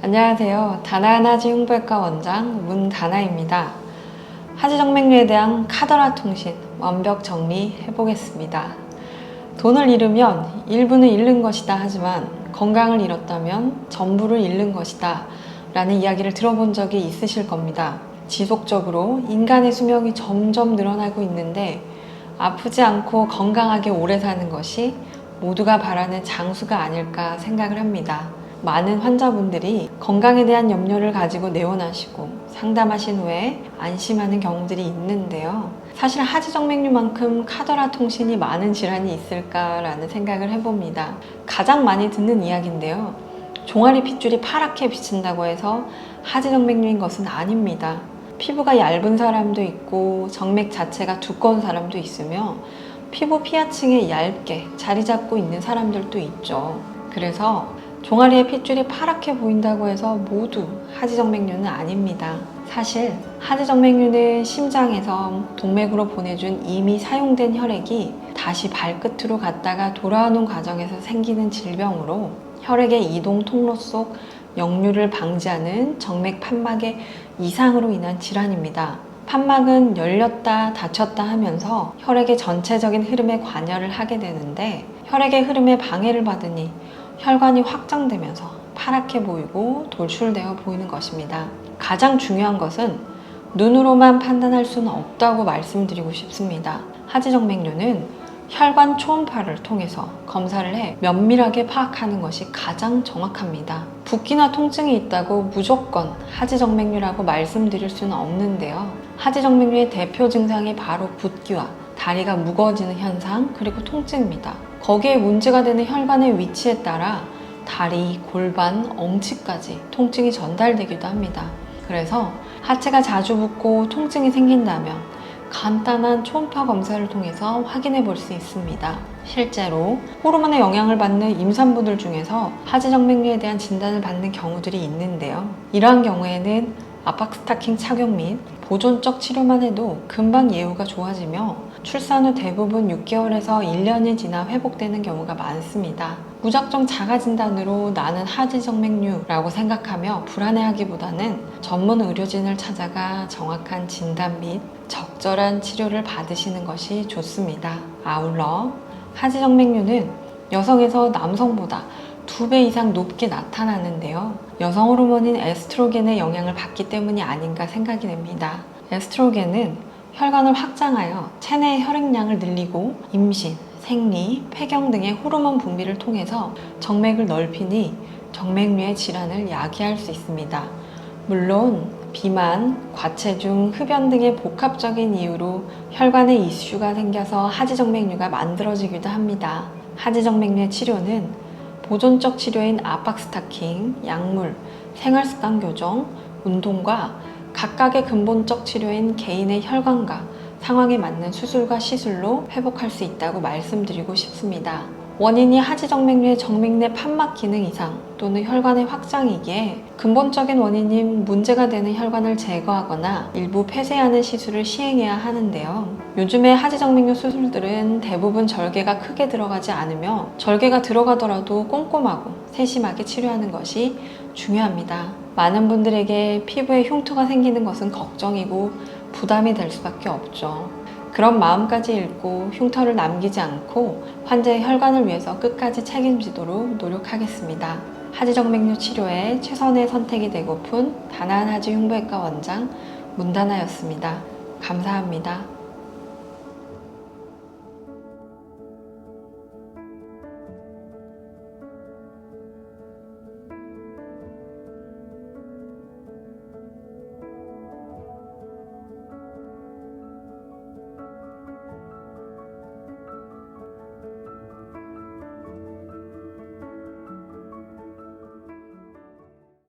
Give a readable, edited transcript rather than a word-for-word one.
안녕하세요. 다나한 하지 흉부외과 원장 문다나입니다. 하지정맥류에 대한 카더라 통신 완벽 정리해 보겠습니다. 돈을 잃으면 일부는 잃는 것이다 하지만 건강을 잃었다면 전부를 잃는 것이다 라는 이야기를 들어본 적이 있으실 겁니다. 지속적으로 인간의 수명이 점점 늘어나고 있는데 아프지 않고 건강하게 오래 사는 것이 모두가 바라는 장수가 아닐까 생각을 합니다. 많은 환자분들이 건강에 대한 염려를 가지고 내원하시고 상담하신 후에 안심하는 경우들이 있는데요. 사실 하지정맥류만큼 카더라 통신이 많은 질환이 있을까라는 생각을 해봅니다. 가장 많이 듣는 이야기인데요. 종아리 핏줄이 파랗게 비친다고 해서 하지정맥류인 것은 아닙니다. 피부가 얇은 사람도 있고 정맥 자체가 두꺼운 사람도 있으며 피부 피하층에 얇게 자리 잡고 있는 사람들도 있죠. 그래서 종아리의 핏줄이 파랗게 보인다고 해서 모두 하지정맥류는 아닙니다. 사실 하지정맥류는 심장에서 동맥으로 보내준 이미 사용된 혈액이 다시 발끝으로 갔다가 돌아오는 과정에서 생기는 질병으로 혈액의 이동 통로 속 역류를 방지하는 정맥 판막의 이상으로 인한 질환입니다. 판막은 열렸다 닫혔다 하면서 혈액의 전체적인 흐름에 관여를 하게 되는데 혈액의 흐름에 방해를 받으니 혈관이 확장되면서 파랗게 보이고 돌출되어 보이는 것입니다. 가장 중요한 것은 눈으로만 판단할 수는 없다고 말씀드리고 싶습니다. 하지정맥류는 혈관 초음파를 통해서 검사를 해 면밀하게 파악하는 것이 가장 정확합니다. 붓기나 통증이 있다고 무조건 하지정맥류라고 말씀드릴 수는 없는데요. 하지정맥류의 대표 증상이 바로 붓기와 다리가 무거워지는 현상 그리고 통증입니다. 거기에 문제가 되는 혈관의 위치에 따라 다리, 골반, 엉치까지 통증이 전달되기도 합니다. 그래서 하체가 자주 붓고 통증이 생긴다면 간단한 초음파 검사를 통해서 확인해 볼 수 있습니다. 실제로 호르몬의 영향을 받는 임산부들 중에서 하지정맥류에 대한 진단을 받는 경우들이 있는데요. 이러한 경우에는 압박 스타킹 착용 및 보존적 치료만 해도 금방 예후가 좋아지며 출산 후 대부분 6개월에서 1년이 지나 회복되는 경우가 많습니다. 무작정 자가 진단으로 나는 하지정맥류라고 생각하며 불안해하기보다는 전문 의료진을 찾아가 정확한 진단 및 적절한 치료를 받으시는 것이 좋습니다. 아울러 하지정맥류는 여성에서 남성보다 2배 이상 높게 나타나는데요. 여성 호르몬인 에스트로겐의 영향을 받기 때문이 아닌가 생각이 됩니다. 에스트로겐은 혈관을 확장하여 체내의 혈액량을 늘리고 임신, 생리, 폐경 등의 호르몬 분비를 통해서 정맥을 넓히니 정맥류의 질환을 야기할 수 있습니다. 물론 비만, 과체중, 흡연 등의 복합적인 이유로 혈관에 이슈가 생겨서 하지정맥류가 만들어지기도 합니다. 하지정맥류의 치료는 보존적 치료인 압박 스타킹, 약물, 생활습관 교정, 운동과 각각의 근본적 치료인 개인의 혈관과 상황에 맞는 수술과 시술로 회복할 수 있다고 말씀드리고 싶습니다. 원인이 하지정맥류의 정맥 내 판막 기능 이상 또는 혈관의 확장이기에 근본적인 원인인 문제가 되는 혈관을 제거하거나 일부 폐쇄하는 시술을 시행해야 하는데요. 요즘의 하지정맥류 수술들은 대부분 절개가 크게 들어가지 않으며 절개가 들어가더라도 꼼꼼하고 세심하게 치료하는 것이 중요합니다. 많은 분들에게 피부에 흉터가 생기는 것은 걱정이고 부담이 될 수밖에 없죠. 그런 마음까지 잃고 흉터를 남기지 않고 환자의 혈관을 위해서 끝까지 책임지도록 노력하겠습니다. 하지정맥류 치료에 최선의 선택이 되고픈 다나한 하지 흉부외과 원장 문다나였습니다. 감사합니다.